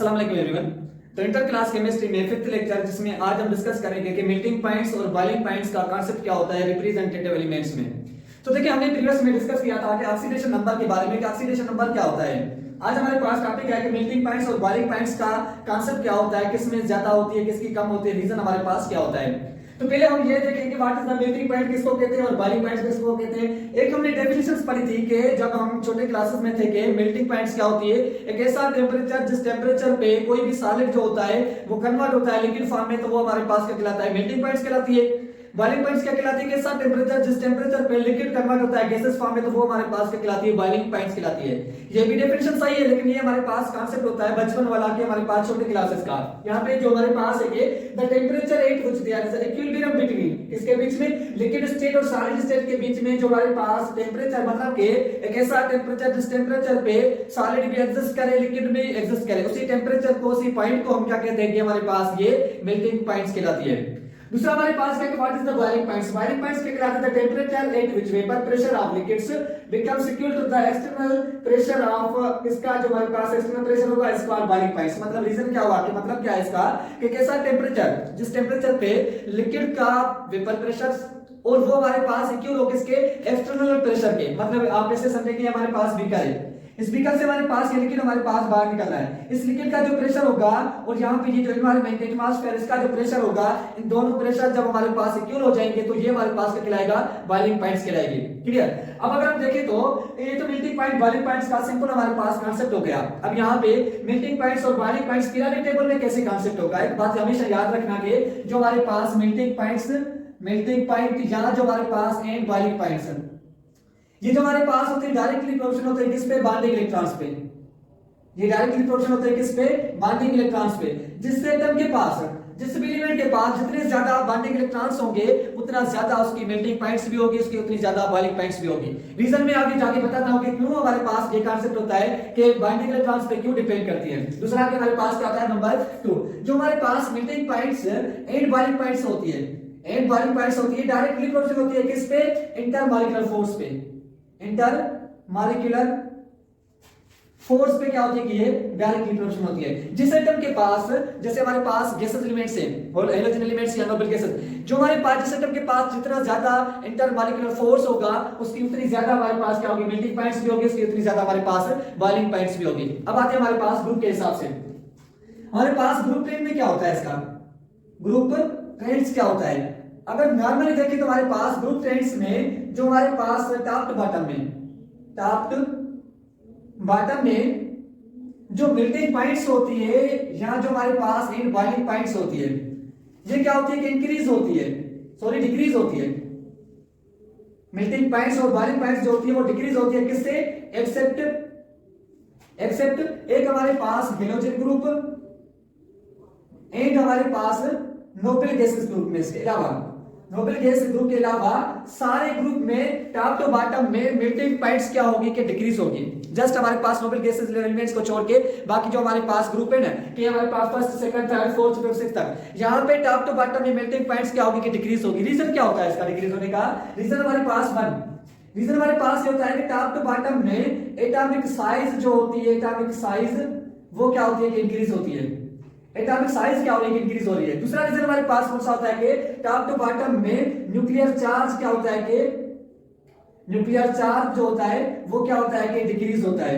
अस्सलाम वालेकुम एवरीवन। तो इंटर क्लास केमिस्ट्री में फिफ्थ लेक्चर जिसमें आज हम डिस्कस करेंगे कि मेल्टिंग पॉइंट्स और बॉइलिंग पॉइंट्स का कांसेप्ट क्या होता है रिप्रेजेंटेटिव एलिमेंट्स में। तो देखिए हमने प्रीवियस में डिस्कस किया था कि ऑक्सीडेशन नंबर के बारे में कि ऑक्सीडेशन नंबर क्या होता है। आज हमारे पास टॉपिक है कि मेल्टिंग पॉइंट्स और बॉइलिंग पॉइंट्स का कांसेप्ट क्या होता है, किसमें ज्यादा होती है किसकी कम होती है, रीजन हमारे पास क्या होता है। तो पहले हम ये देखेंगे what is the melting point किसको कहते हैं और बॉइलिंग पॉइंट किसको कहते हैं। एक हमने डेफिनेशंस पढ़ी थी कि जब हम छोटे क्लासेस में थे कि मेल्टिंग पॉइंट्स क्या होती है, एक ऐसा टेंपरेचर जिस टेंपरेचर पे कोई भी सॉलिड जो होता है वो कन्वर्ट होता है लिक्विड फॉर्म में, तो वो हमारे पास क्या कहलाता है, मेल्टिंग पॉइंट्स कहलाती है। बॉइलिंग पॉइंट्स क्या कहलाती है, ऐसा टेंपरेचर जिस टेंपरेचर पे लिक्विड कन्वर्ट होता है गैसेस फॉर्म में, तो वो हमारे पास क्या कहलाती है, बॉइलिंग पॉइंट्स कहलाती है। ये भी डेफिनेशन सही है, लेकिन ये हमारे पास कांसेप्ट होता है बचपन वाला कि हमारे पास छोटे क्लासेस का। यहाँ पे जो हमारे पास है कि the temperature at which there is equilibrium between, इसके बीच में लिक्विड स्टेट और सॉलिड स्टेट के बीच में जो हमारे पास टेंपरेचर मतलब कि एक ऐसा टेंपरेचर जिस टेंपरेचर पे सॉलिड भी एग्जिस्ट करे लिक्विड भी एग्जिस्ट करे, उसी टेंपरेचर को उसी पॉइंट को हम क्या कहते हैं कि हमारे पास ये मेल्टिंग पॉइंट्स कहलाती है। दूसरा हमारे पास क्या है, what is the boiling points. Boiling points क्या कहलाते हैं, the temperature at which vapour pressure of liquids becomes equal to the external pressure of, इसका जो हमारे पास एक्सटर्नल प्रेशर होगा इसका बॉइलिंग पॉइंट्स। मतलब रीजन क्या हुआ कि मतलब क्या है इसका कि कैसा टेंपरेचर जिस टेंपरेचर पे लिक्विड का वेपर प्रेशर और वो हमारे पास इक्वल हो किसके, एक्सटर्नल प्रेशर के। मतलब आप ऐसे समझे कि हमारे पास बीकर है, इस बीकर से हमारे पास ये लिक्विड हमारे पास बाहर निकल रहा है, इस लिक्विड का जो प्रेशर होगा और यहाँ पे ये जो एनवायरनमेंट एटमॉस्फेयर इसका जो प्रेशर होगा, इन दोनों प्रेशर जब हमारे पास इक्वल हो जाएंगे तो ये हमारे पास क्या कहलाएगा, बॉइलिंग पॉइंट्स कहलाएगी। क्लियर। अब अगर हम देखें तो ये तो मेल्टिंग पॉइंट बॉइलिंग पॉइंट्स का सिंपल हमारे पास कांसेप्ट हो गया। अब यहाँ पे मेल्टिंग पॉइंट्स और बॉइलिंग पॉइंट्स पीरियोडिक टेबल में कैसे कांसेप्ट होगा, एक बात हमेशा याद रखना कि जो हमारे पास मेल्टिंग पॉइंट यहाँ जो हमारे पास एंड बॉइलिंग पॉइंट्स है, ये जो हमारे पास होते हैं डायरेक्टली प्रोपोर्शनल होते हैं किस पे, बॉन्डिंग इलेक्ट्रॉन्स पे। ये डायरेक्टली प्रोपोर्शनल होते हैं किस पे, बॉन्डिंग इलेक्ट्रॉन्स पे। जिस एटम के पास जिस एलिमेंट के पास जितने ज्यादा बॉन्डिंग इलेक्ट्रॉन्स होंगे उतना ज्यादा उसकी मेल्टिंग पॉइंट्स भी होगी, उसकी उतनी ज्यादा बॉइलिंग पॉइंट्स भी होगी। रीजन में आगे जाके बताता हूं कि क्यों हमारे पास ये कांसेप्ट होता है कि बॉन्डिंग इलेक्ट्रॉन्स पे क्यों डिपेंड करती है। दूसरा कि हमारे पास क्या आता है, नंबर 2 जो हमारे पास melting points and boiling points होती है, एंड बॉइलिंग पॉइंट्स होती है डायरेक्टली प्रोपोर्शनल होती है किस पे, इंटरमॉलिक्यूलर फोर्स पे। इंटरमॉलिक्यूलर फोर्स पे क्या होती है कि ये डायरेक्टली प्रोपोर्शनल होती है। जिस एटम के पास जैसे हमारे पास गैसेस एलिमेंट्स हैं और हैलोजन एलिमेंट्स या नोबल गैसेस, जो हमारे पास जिस एटम के पास जितना ज्यादा इंटरमॉलिक्यूलर फोर्स होगा उसकी उतनी ज्यादा हमारे पास क्या होगी, मेल्टिंग पॉइंट्स भी होगी, उसकी उतनी ज्यादा हमारे पास बॉइलिंग पॉइंट्स भी होगी। अब आते हैं हमारे पास ग्रुप के हिसाब से। हमारे पास ग्रुप ट्रेंड में क्या होता है, इसका ग्रुप ट्रेंड्स क्या होता है। अगर नॉर्मली देखें तो हमारे पास ग्रुप ट्रेंड्स में जो हमारे पास टॉप टू बॉटम में जो मेल्टिंग पॉइंट्स होती है, यहां जो हमारे पास इन बॉइलिंग पॉइंट्स होती है, ये क्या होती है कि इंक्रीज होती है, सॉरी डिक्रीज होती है। मेल्टिंग पॉइंट्स और बॉइलिंग पॉइंट्स जो होती है वो डिक्रीज होती है किससे, एक्सेप्ट एक हमारे पास हैलोजन ग्रुप एंड हमारे पास नोबल गैसेस ग्रुप में। इसके अलावा नोबल गैस ग्रुप के अलावा सारे ग्रुप में टॉप टू बॉटम में मेल्टिंग पॉइंट्स क्या होगी कि डिक्रीज होगी। जस्ट हमारे पास नोबल गैसेस एलिमेंट्स को छोड़ के बाकी जो हमारे पास ग्रुप है ना कि हमारे पास first second third fourth fifth sixth तक, यहाँ पे टॉप टू बॉटम में मेल्टिंग पॉइंट्स क्या होगी कि डिक्रीज होगी। रीजन क्या होता है इसका डिक्रीज होने का, रीजन हमारे पास ये होता है कि टॉप टू बॉटम में एटॉमिक साइज जो होती है, एटॉमिक साइज वो क्या होती है कि इंक्रीज होती है। एटॉमिक साइज क्या हो रही है, इंक्रीज हो रही है। दूसरा रीजन हमारे पास कौन सा होता है कि टॉप टू बॉटम में न्यूक्लियर चार्ज क्या होता है कि न्यूक्लियर चार्ज जो होता है वो क्या होता है कि डिक्रीज होता है।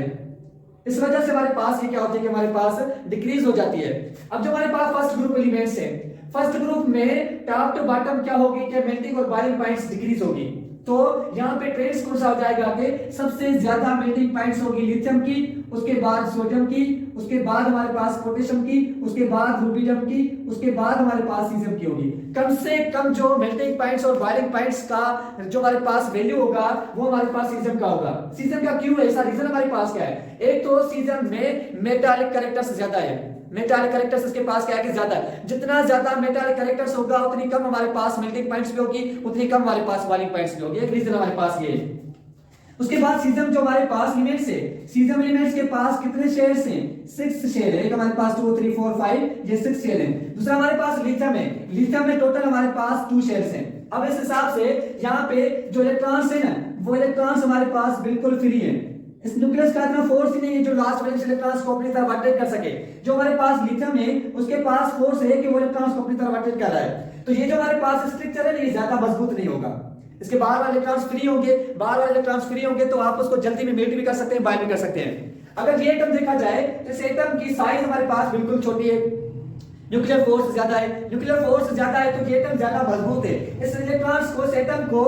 इस वजह से हमारे पास ये क्या होती है कि हमारे पास डिक्रीज हो जाती है। अब जो हमारे पास फर्स्ट ग्रुप एलिमेंट्स है, फर्स्ट ग्रुप में टॉप टू बॉटम क्या होगी कि मेल्टिंग और बॉइलिंग पॉइंट्स डिक्रीज होगी। तो यहाँ पे ट्रेंड्स कौन सा हो जाएगा कि सबसे ज्यादा मेल्टिंग पॉइंट्स होगी लिथियम की, उसके बाद सोडियम की, उसके बाद हमारे पास पोटेशियम की, उसके बाद रुबिडियम की, उसके बाद हमारे पास सीजियम की होगी। कम से कम जो मेल्टिंग पॉइंट्स और बॉइलिंग पॉइंट्स का जो हमारे पास वैल्यू होगा वो हमारे पास सीजियम का होगा। सीजियम का क्यों है, ऐसा रीजन हमारे पास क्या है, एक तो सीजियम में मेटालिक कैरेक्टर्स ज्यादा है, मेटालिक कैरेक्टर्स इसके पास क्या है कि ज्यादा है। जितना ज्यादा मेटालिक कैरेक्टर्स होगा उतनी कम हमारे पास मेल्टिंग पॉइंट्स भी होगी, उतनी कम हमारे पास बॉइलिंग पॉइंट्स भी होगी। एक रीजन हमारे पास ये है। उसके बाद सीजियम जो हमारे पास एलिमेंट्स है, सीजियम एलिमेंट्स के पास कितने शेयर्स हैं, 6 शेयर है। एक हमारे पास 2 3 4 5 ये 6 शेयर है। दूसरा हमारे पास लिथियम है, लिथियम में टोटल हमारे पास 2 शेयर्स हैं। अब इस हिसाब से यहाँ पे जो इलेक्ट्रॉन्स है ना वो इलेक्ट्रॉन्स हमारे पास बिल्कुल फ्री है, इस न्यूक्लियस का इतना फोर्स ही नहीं है जो लास्ट वैलेंस इलेक्ट्रॉन्स को अपनी तरफ अट्रैक्ट कर सके। जो हमारे पास लिथियम है उसके पास फोर्स है कि वो इलेक्ट्रॉन्स को अपनी तरफ अट्रैक्ट कर रहा है। तो ये जो हमारे पास स्ट्रक्चर है ये ज्यादा मजबूत नहीं होगा। इसके बाहर वाले इलेक्ट्रॉन्स फ्री होंगे, बाहर वाले इलेक्ट्रॉन्स फ्री होंगे तो आप उसको जल्दी में मेल्ट भी कर सकते हैं, बाइंड भी कर सकते हैं। अगर ये एटम देखा जाए तो इस एटम की साइज हमारे पास बिल्कुल छोटी है, न्यूक्लियर फोर्स ज्यादा है, न्यूक्लियर फोर्स ज्यादा है तो ये एटम ज्यादा मजबूत है। इस इलेक्ट्रॉन्स को, इस एटम को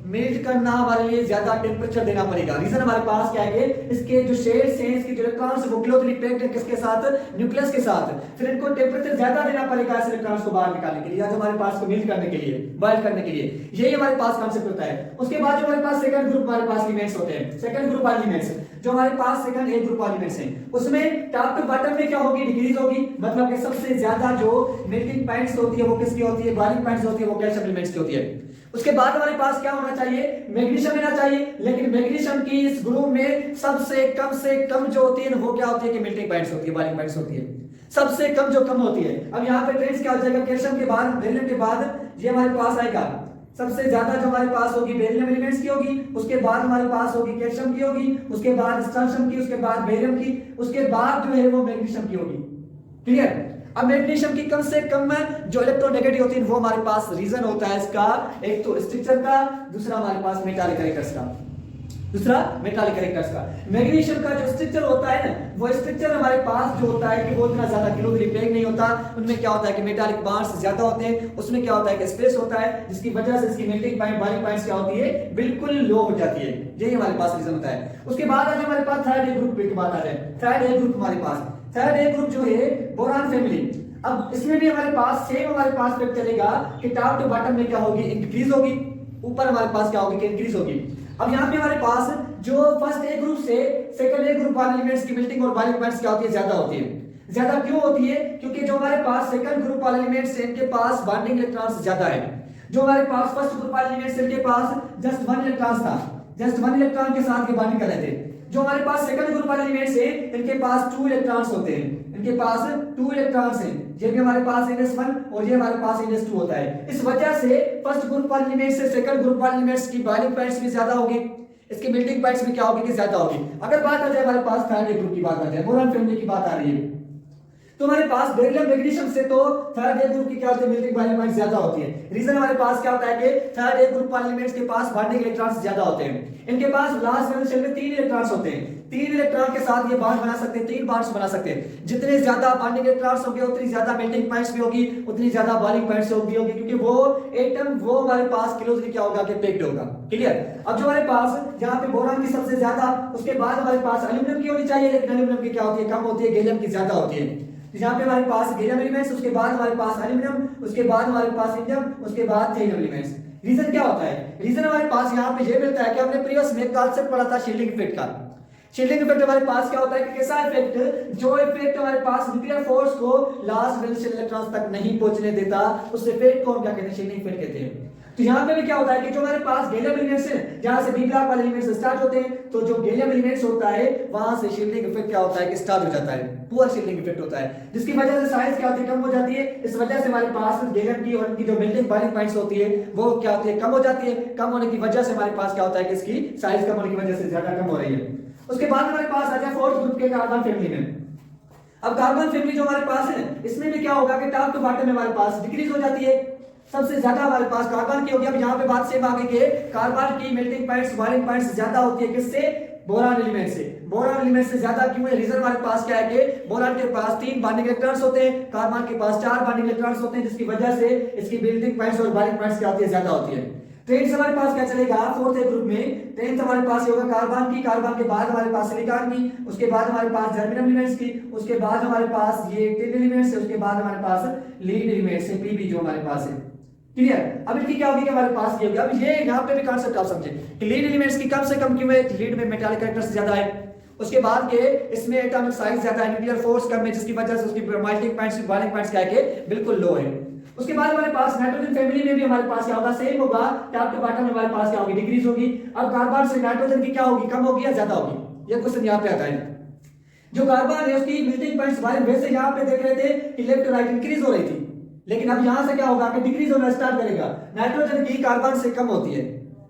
मेल्ट करना हमारे लिए ज्यादा टेम्परेचर देना पड़ेगा। रीजन हमारे पास क्या है कि इसके जो शेल्स हैं, इसके जो इलेक्ट्रॉन्स वो क्लोजली पैक्ड है किसके साथ, न्यूक्लियस के साथ। फिर इनको टेम्परेचर ज्यादा देना पड़ेगा इस इलेक्ट्रॉन्स को बाहर निकालने के लिए, या जो हमारे पास को मेल्ट करने के लिए, बॉयल करने के लिए। यही हमारे पास कॉन्सेप्ट होता है। उसके बाद जो हमारे पास सेकंड ग्रुप हमारे पास एलिमेंट्स होते हैं, सेकंड ग्रुप एलिमेंट्स जो हमारे पास सेकंड ए ग्रुप एलिमेंट्स हैं, उसमें टॉप टू बॉटम में क्या होगी, डिक्रीज होगी। मतलब कि सबसे ज्यादा जो मेल्टिंग पॉइंट्स होती है वो किसकी होती है, बॉइलिंग पॉइंट्स होती है वो कैल्शियम एलिमेंट्स की होती है। उसके बाद हमारे पास क्या होना चाहिए, मैग्नीशियम होना चाहिए। लेकिन मैग्नीशियम की इस ग्रुप में सबसे कम जो होती है वो क्या होती है कि मेल्टिंग पॉइंट्स होती है, बॉइलिंग पॉइंट्स होती है। सबसे कम जो कम होती है। अब यहाँ पे ट्रेंड्स क्या हो जाएगा, कैल्शियम के बाद, बेरिलियम के बाद ये हमारे पास आएगा। सबसे ज्यादा जो हमारे पास होगी बेरिलियम एलिमेंट्स की होगी, उसके बाद हमारे पास होगी कैल्शियम की होगी, उसके बाद स्ट्रोंशियम की, उसके बाद बेरिलियम की, उसके बाद जो है वो मैग्नीशियम की होगी। क्लियर। अब मैग्नीशियम की कम से कम जो इलेक्ट्रोनेगेटिव होती है वो हमारे पास रीजन होता है इसका, एक तो स्ट्रक्चर का, दूसरा हमारे पास मेटालिक कैरेक्टर्स का, दूसरा मेटालिक कैरेक्टर्स का। मैग्नीशियम का जो स्ट्रक्चर होता है ना, वो स्ट्रक्चर हमारे पास जो होता है कि वो इतना ज्यादा क्लोजली पैक्ड नहीं होता। उनमें क्या होता है कि मेटालिक बॉन्ड्स ज्यादा होते हैं, उसमें क्या होता है कि स्पेस होता है, जिसकी वजह से इसकी मेल्टिंग पॉइंट, बॉइलिंग पॉइंट्स क्या होती है, बिल्कुल लो हो जाती है। यही हमारे पास रीजन होता है। उसके बाद आज हमारे पास थर्ड ए ग्रुप की बात आ जाए। थर्ड ए ग्रुप हमारे पास, थर्ड ए ग्रुप जो है बोरान फैमिली। अब इसमें भी हमारे पास सेम हमारे पास फैक्ट चलेगा कि टॉप टू बॉटम में क्या होगी, इंक्रीज होगी, ऊपर हमारे पास क्या होगी कि इंक्रीज होगी। अब यहाँ पे हमारे पास जो फर्स्ट ए ग्रुप से सेकंड ए ग्रुप वाले एलिमेंट्स की मेल्टिंग और बॉइलिंग पॉइंट्स क्या होती है, ज्यादा होती है। ज्यादा क्यों होती है, क्योंकि जो हमारे पास सेकंड ग्रुप वाले एलिमेंट्स हैं इनके पास बॉन्डिंग इलेक्ट्रॉन्स ज्यादा है। जो हमारे पास फर्स्ट ग्रुप वाले एलिमेंट्स इनके पास जस्ट वन इलेक्ट्रॉन था, जस्ट वन इलेक्ट्रॉन के साथ ये बॉन्डिंग कर रहे थे। जो हमारे पास सेकंड ग्रुप वाले एलिमेंट्स हैं इनके पास 2 इलेक्ट्रॉन्स होते हैं, इनके पास 2 इलेक्ट्रॉन्स हैं। ये भी हमारे पास NS1 और ये हमारे पास NS2 होता है। इस वजह से फर्स्ट ग्रुप वाले एलिमेंट्स से सेकंड ग्रुप वाले एलिमेंट्स की बॉइलिंग पॉइंट्स भी ज्यादा होगी, इसकी मेल्टिंग पॉइंट्स भी क्या होगी कि ज्यादा होगी। अगर बात आ जाए हमारे पास थर्ड ए ग्रुप की बात आ जाए, बोरान फैमिली की बात आ रही है, तो हमारे पास बेरिलियम मैग्नीशियम से तो थर्ड ए ग्रुप की क्या होती है, मेल्टिंग बॉइलिंग पॉइंट ज्यादा होती है। रीजन हमारे पास क्या होता है कि थर्ड ए ग्रुप वाले एलिमेंट्स के पास बॉन्डिंग इलेक्ट्रॉन्स ज्यादा होते हैं। इनके पास लास्ट वैलेंस शेल में 3 इलेक्ट्रॉन्स होते हैं, 3 इलेक्ट्रॉन के साथ ये बॉन्ड बना सकते हैं, 3 बॉन्ड्स बना सकते हैं। जितने ज्यादा बॉन्डिंग इलेक्ट्रॉन्स होंगे उतनी ज्यादा मेल्टिंग पॉइंट्स भी होगी, उतनी ज्यादा बॉइलिंग पॉइंट्स भी होगी, क्योंकि वो एटम वो हमारे पास क्लोजली क्या होगा कि पैक्ड होगा। क्लियर। अब जो हमारे पास यहाँ पे बोरान की सबसे ज्यादा, उसके बाद हमारे पास एल्यूमिनियम की होनी चाहिए, लेकिन एल्यूमिनियम की क्या होती है, कम होती है, गैलियम की ज्यादा होती है। यहाँ पे हमारे पास गैलियम एलिमेंट्स, उसके बाद हमारे पास एल्यूमिनियम, उसके बाद हमारे पास इंडियम, उसके बाद थेरियम एलिमेंट्स। रीजन क्या होता है, रीजन हमारे पास यहाँ पे ये मिलता है कि हमने प्रीवियस में कॉन्सेप्ट पढ़ा था शील्डिंग इफेक्ट का। शील्डिंग इफेक्ट हमारे पास क्या होता है कि कैसा इफेक्ट, जो इफेक्ट हमारे पास न्यूक्लियर फोर्स को लास्ट वैलेंस इलेक्ट्रॉन्स तक नहीं पहुंचने देता, उस इफेक्ट को हम क्या कहते हैं, शील्डिंग इफेक्ट कहते हैं। तो यहाँ पे भी क्या होता है कि जो हमारे पास गैलियम एलिमेंट्स हैं, जहां से बी ब्लॉक वाले एलिमेंट्स स्टार्ट होते हैं, तो जो गैलियम एलिमेंट्स होता है वहां से शील्डिंग इफेक्ट क्या होता है कि स्टार्ट हो जाता है, पुअर शील्डिंग इफेक्ट होता है, जिसकी वजह से साइज क्या होती है, कम हो जाती है। इस वजह से हमारे पास गैलियम की और उनकी जो मेल्टिंग बॉइलिंग पॉइंट्स होती है वो क्या होती है, कम हो जाती है। कम होने की वजह से हमारे पास क्या होता है कि इसकी साइज कम होने की वजह से ज्यादा कम हो रही है। उसके बाद हमारे पास आ जाए फोर्थ ग्रुप के कार्बन फैमिली में। अब कार्बन फैमिली जो हमारे पास है इसमें भी क्या होगा कि टॉप टू बॉटम में हमारे पास डिक्रीज हो जाती है। सबसे ज्यादा हमारे पास कार्बन की होगी। अब यहाँ पे बात सेम आगे के कार्बन की मेल्टिंग पॉइंट्स, बॉइलिंग पॉइंट्स ज्यादा होती है किससे, बोरान एलिमेंट से। बोरान एलिमेंट से ज्यादा क्यों है, रीजन हमारे पास क्या है कि बोरान के पास 3 बॉन्डिंग इलेक्ट्रॉन्स होते हैं, कार्बन के पास 4 बॉन्डिंग इलेक्ट्रॉन्स होते हैं, जिसकी वजह से इसकी मेल्टिंग पॉइंट्स और बॉइलिंग पॉइंट्स क्या होती है, ज्यादा होती है। ट्रेंड्स हमारे पास क्या चलेगा, फोर्थ ए ग्रुप में ट्रेंड्स हमारे पास होगा कार्बन की, कार्बन के बाद हमारे पास सिलिकॉन की, उसके बाद हमारे पास जर्मेनियम एलिमेंट्स की, उसके बाद हमारे पास ये टिन एलिमेंट्स है, उसके बाद हमारे पास लीड एलिमेंट्स है, पीबी जो हमारे पास है। क्लियर। अब इनकी क्या होगी कि हमारे पास ये होगी। अब ये यहाँ पे भी कॉन्सेप्ट आप समझे कि लीड एलिमेंट्स की कम से कम क्यों है, लीड में मेटालिक कैरेक्टर्स ज्यादा है। उसके बाद के इसमें एटॉमिक साइज ज्यादा है, न्यूक्लियर फोर्स कम है, जिसकी वजह से उसकी मेल्टिंग पॉइंट्स, बॉइलिंग पॉइंट्स क्या है बिल्कुल लो है। उसके बाद हमारे पास नाइट्रोजन फैमिली में भी हमारे पास क्या होगा, सेम होगा, टॉप टू बॉटम में हमारे पास क्या होगी, डिक्रीज होगी। अब कार्बन से नाइट्रोजन की क्या होगी, कम होगी या ज्यादा होगी, ये क्वेश्चन यहाँ पे आता है। जो कार्बन है उसकी मेल्टिंग पॉइंट्स वैसे यहाँ पे देख रहे थे कि लेफ्ट राइट इंक्रीज हो रही थी, लेकिन अब यहां से क्या होगा कि डिक्रीज होना स्टार्ट करेगा। नाइट्रोजन की कार्बन से कम होती है,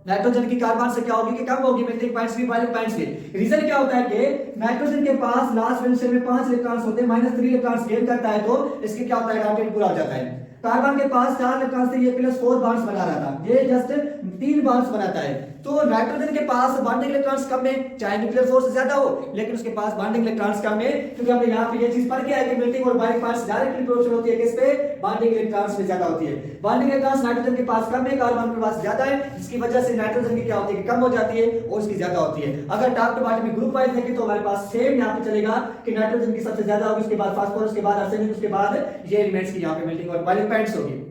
नाइट्रोजन की कार्बन से क्या होगी कि कम होगी मेल्टिंग पॉइंट्स भी बॉइलिंग पॉइंट्स के। रीजन क्या होता है कि नाइट्रोजन के पास लास्ट वैलेंस में 5 इलेक्ट्रॉन्स होते हैं, -3 इलेक्ट्रॉन्स गेन करता है तो इसके क्या होता है रॉकेट पूरा हो जाता है। कार्बन के पास 4 इलेक्ट्रॉन्स थे, ये +4 बॉन्ड्स बना रहा था, ये जस्ट 3 बॉन्ड्स बनाता है। तो नाइट्रोजन के पास बॉन्डिंग इलेक्ट्रॉन्स कम है, चाहे न्यूक्लियर फोर्स ज्यादा हो, लेकिन उसके पास बॉन्डिंग इलेक्ट्रॉन्स कम है, क्योंकि हमने यहाँ पे ये चीज पढ़ के आया कि मेल्टिंग और बॉइलिंग पॉइंट्स डायरेक्टली प्रोपोर्शनल होती है किस पे, बॉन्डिंग इलेक्ट्रॉन्स में ज्यादा होती है। बॉन्डिंग इलेक्ट्रॉन्स नाइट्रोजन के पास कम है, कार्बन के पास ज्यादा है, जिसकी वजह से नाइट्रोजन की क्या होती है कि कम हो जाती है और उसकी ज्यादा होती है। अगर टॉप टू बॉटम में ग्रुप वाइज देखें तो हमारे पास सेम यहाँ पे चलेगा कि नाइट्रोजन की सबसे ज्यादा होगी, उसके बाद फास्फोरस, के बाद आर्सेनिक, उसके बाद ये एलिमेंट्स की यहाँ पे मेल्टिंग और बॉइलिंग पॉइंट्स होगी।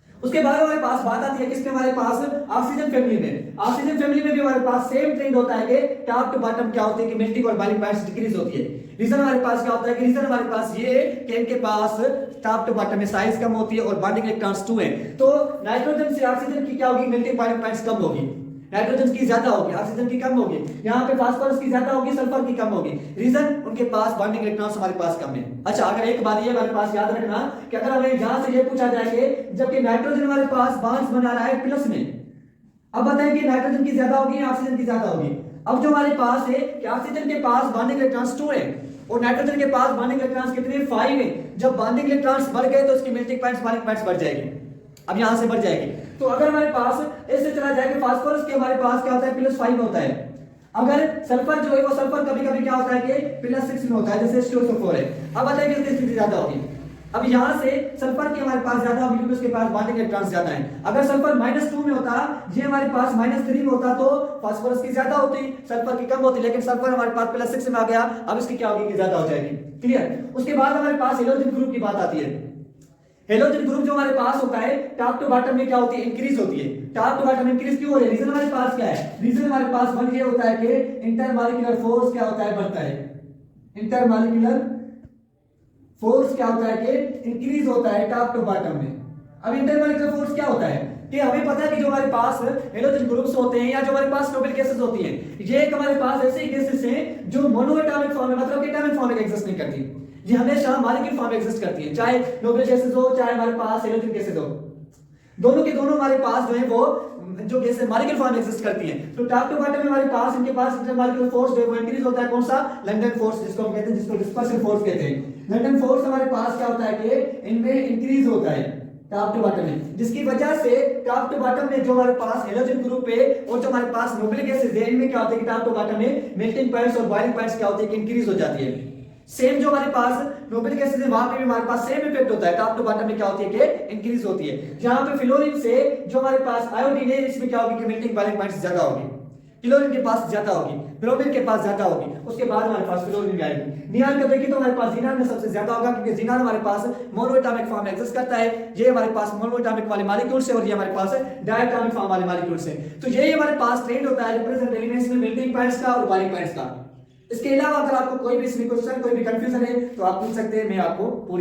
उसके बाद हमारे पास बात आती है किसमें, हमारे पास ऑक्सीजन फैमिली में। ऑक्सीजन फैमिली में भी हमारे पास सेम ट्रेंड होता है कि टॉप टू बॉटम क्या होती है कि मेल्टिंग और बॉइलिंग पॉइंट्स डिक्रीज होती है। रीजन हमारे पास क्या होता है कि रीजन हमारे पास ये है कि इनके पास टॉप टू बॉटम में साइज कम होती है और बॉन्डिंग इलेक्ट्रॉन्स 2 है। तो नाइट्रोजन से ऑक्सीजन की क्या होगी, मेल्टिंग बॉइलिंग पॉइंट्स कम होगी, नाइट्रोजन की ज्यादा होगी, ऑक्सीजन की कम होगी, यहाँ पे फास्फोरस की ज्यादा होगी, सल्फर की कम होगी। रीजन उनके पास बॉन्डिंग इलेक्ट्रॉन्स हमारे पास कम है। अच्छा, अगर एक बात ये हमारे पास याद रखना कि अगर हमें यहां से ये पूछा जाए कि जबकि नाइट्रोजन हमारे पास बॉन्ड्स बना रहा है प्लस में, अब बताएं कि नाइट्रोजन की ज्यादा होगी या ऑक्सीजन की ज्यादा होगी। अब जो हमारे पास है कि ऑक्सीजन के पास बॉन्डिंग इलेक्ट्रॉन्स 2 है और नाइट्रोजन के पास बॉन्डिंग इलेक्ट्रॉन्स कितने, 5 है। जब बॉन्डिंग इलेक्ट्रॉन्स बढ़ गए तो इसकी मेल्टिंग पॉइंट्स, बॉइलिंग पॉइंट्स बढ़ जाएगी। अब यहां से बढ़ जाएगी। तो अगर हमारे पास ऐसे चला जाए कि फास्फोरस के हमारे पास क्या होता है +5 होता है, अगर सल्फर जो है वो सल्फर कभी कभी क्या होता है कि +6 में होता है, जैसे H2SO4 है। अब बताइए किसकी स्थिति ज्यादा होगी। अब यहां से सल्फर की हमारे पास ज्यादा होगी क्योंकि उसके पास बॉन्डिंग इलेक्ट्रॉन्स ज्यादा है। अगर सल्फर -2 में होता, ये हमारे पास -3 में होता तो फास्फोरस की ज्यादा होती, सल्फर की कम होती, लेकिन सल्फर हमारे पास +6 में आ गया, अब इसकी क्या होगी कि ज्यादा हो जाएगी। क्लियर। उसके बाद हमारे पास हेलोजन ग्रुप की बात आती है। हेलोजन ग्रुप जो हमारे पास होता है टॉप टू बॉटम में क्या होती है, इंक्रीज होती है। टॉप टू बॉटम इंक्रीज क्यों हो रही है, रीजन हमारे पास क्या है, रीजन हमारे पास वन ये होता है कि इंटरमॉलिक्यूलर फोर्स क्या होता है, बढ़ता है। इंटरमॉलिक्यूलर फोर्स क्या होता है कि इंक्रीज होता है टॉप टू बॉटम में। अब इंटरमॉलिक्यूलर फोर्स क्या होता है कि हमें पता है कि जो हमारे पास हेलोजन ग्रुप्स होते हैं या जो हमारे पास नोबल गैसेस होती हैं, ये एक हमारे पास ऐसे गैसेस हैं जो मोनोएटॉमिक फॉर्म में, मतलब एटॉमिक फॉर्म में एग्जिस्ट नहीं करती, ये हमेशा मॉलिक्यूल फॉर्म में एग्जिस्ट करती है। चाहे नोबल गैसेस हो चाहे हमारे पास हेलोजन गैसेस हो, दोनों के दोनों हमारे पास जो है वो जो गैसेस मॉलिक्यूल फॉर्म में एग्जिस्ट करती हैं। तो टॉप टू बॉटम में हमारे पास इनके पास इंटरमॉलिक्यूलर फोर्स जो है वो इंक्रीज होता है। कौन सा, लंडन फोर्स जिसको हम कहते हैं, जिसको डिस्पर्शन फोर्स कहते हैं। लंडन फोर्स हमारे पास क्या होता है कि इनमें इंक्रीज होता है टॉप टू बॉटम में, जिसकी वजह से टॉप टू बॉटम में जो हमारे पास हेलोजन ग्रुप है और जो हमारे पास नोबल गैसेस है, इनमें क्या होता है कि टॉप टू बॉटम में मेल्टिंग पॉइंट्स और बॉइलिंग पॉइंट्स क्या होते हैं कि इंक्रीज हो जाती है। सेम जो हमारे पास नोबल गैसेस है वहां पे भी हमारे पास सेम इफेक्ट होता है, टॉप टू बॉटम में क्या होती है कि इंक्रीज होती है। यहां पे फ्लोरीन से जो हमारे पास आयोडीन है, इसमें क्या होगी कि मेल्टिंग बॉइलिंग पॉइंट्स ज्यादा होगी, क्लोरीन के पास ज्यादा होगी, ब्रोमीन के पास ज्यादा होगी, उसके बाद हमारे पास फ्लोरीन भी आएगी। नियान का देखिए तो हमारे पास जिनान में सबसे ज्यादा होगा क्योंकि जिनान हमारे पास मोनोएटॉमिक फॉर्म में एग्जिस्ट करता है। ये हमारे पास मोनोएटॉमिक वाले मॉलिक्यूल्स है और ये हमारे पास डायटॉमिक फॉर्म वाले मॉलिक्यूल्स है। तो यही हमारे पास ट्रेंड होता है रिप्रेजेंट एलिमेंट्स में मेल्टिंग पॉइंट्स का और बॉइलिंग पॉइंट्स का। इसके अलावा अगर आपको कोई भी इसमें क्वेश्चन, कोई भी कंफ्यूजन है तो आप पूछ सकते हैं, मैं आपको पूरी